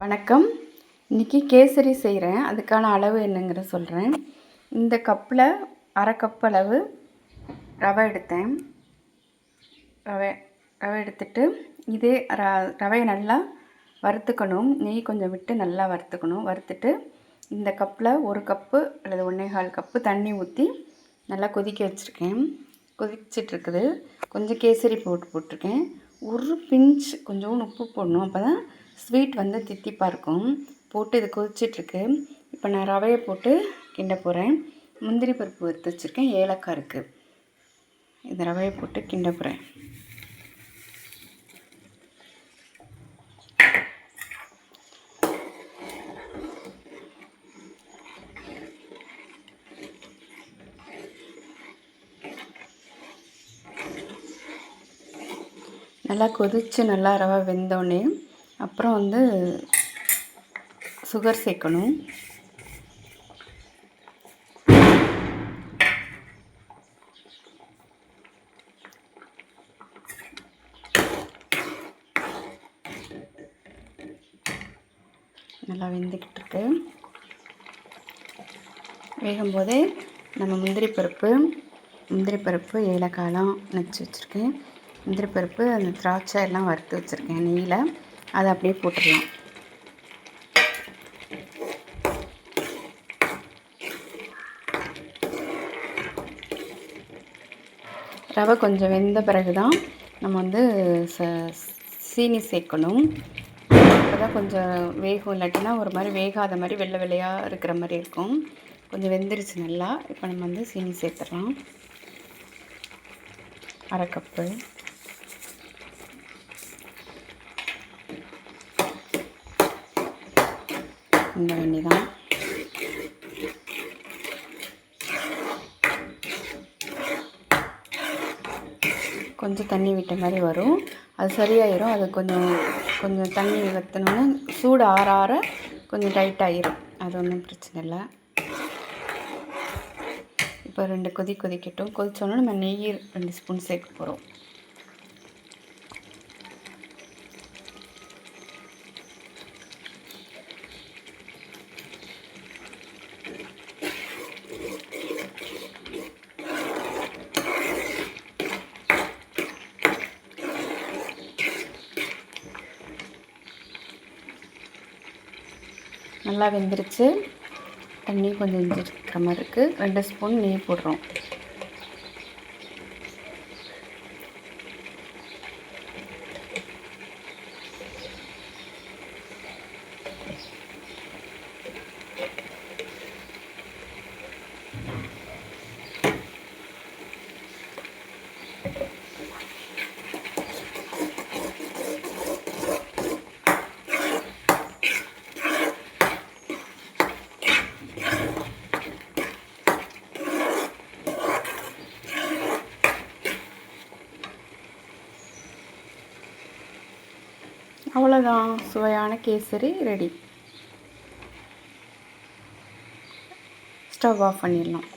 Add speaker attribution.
Speaker 1: வணக்கம். இன்றைக்கி கேசரி செய்கிறேன். அதுக்கான அளவு என்னங்கிறத சொல்கிறேன். இந்த கப்பில் அரை கப் அளவு ரவை எடுத்தேன். ரவை எடுத்துட்டு இதே ரவையை நல்லா வறுத்துக்கணும். நெய் கொஞ்சம் விட்டு நல்லா வறுத்துக்கணும். வறுத்துட்டு இந்த கப்பில் ஒரு கப்பு அல்லது 1.25 கப்பு தண்ணி ஊற்றி நல்லா கொதிக்க வச்சுருக்கேன். கொதிச்சிட்ருக்குது. கொஞ்சம் கேசரி போட்டிருக்கேன். ஒரு பிஞ்ச் கொஞ்சோண்டு உப்பு போடணும். அப்போ தான் ஸ்வீட் வந்து தித்திப்பாக இருக்கும். போட்டு இது கொதிச்சிட்ருக்கு. இப்போ நான் ரவையை போட்டு கிண்ட போகிறேன். முந்திரி பருப்பு வறுத்து வச்சுருக்கேன். ஏலக்காய் இருக்குது. இந்த ரவையை போட்டு கிண்ட போகிறேன். நல்லா கொதித்து நல்லா ரவை வெந்தோடனே அப்புறம் வந்து சுகர் சேர்க்கணும். நல்லா வெந்துக்கிட்டு இருக்கு. வேகும்போதே நம்ம முந்திரி பருப்பு ஏலக்காயெலாம் நச்சு வச்சுருக்கேன். முந்திரி பருப்பு அந்த திராட்சை எல்லாம் வறுத்து வச்சுருக்கேன் நெய்யில். அதை அப்படியே போட்டுடலாம். ரவை கொஞ்சம் வெந்த பிறகு தான் நம்ம வந்து சீனி சேர்க்கணும். அப்போ தான் கொஞ்சம் வேகும். இல்லாட்டினா ஒரு மாதிரி வேகாத மாதிரி வெள்ளை வெள்ளையாக இருக்கிற மாதிரி இருக்கும். கொஞ்சம் வெந்துருச்சு நல்லா. இப்போ நம்ம வந்து சீனி சேர்த்துடலாம். அரை கப்பு. இந்த வெண்ணி தான். கொஞ்சம் தண்ணி விட்ட மாதிரி வரும். அது சரியாயிரும். அது கொஞ்சம் தண்ணி வற்றணுன்னா சூடு ஆற கொஞ்சம் டைட் ஆகிரும். அது ஒன்றும் பிரச்சனை இல்லை. இப்போ 2 கொதிக்கட்டும். கொதிச்சோன்னா நம்ம நெய் 2 ஸ்பூன் சேர்க்க போகிறோம். நல்லா வெந்துருச்சு. தண்ணி கொஞ்சம் இருக்கிற மாதிரி இருக்குது. 2 ஸ்பூன் நெய் போடுறோம். அவ்வளோதான், சுவையான கேசரி ரெடி. ஸ்டவ் ஆஃப் பண்ணிடலாம்.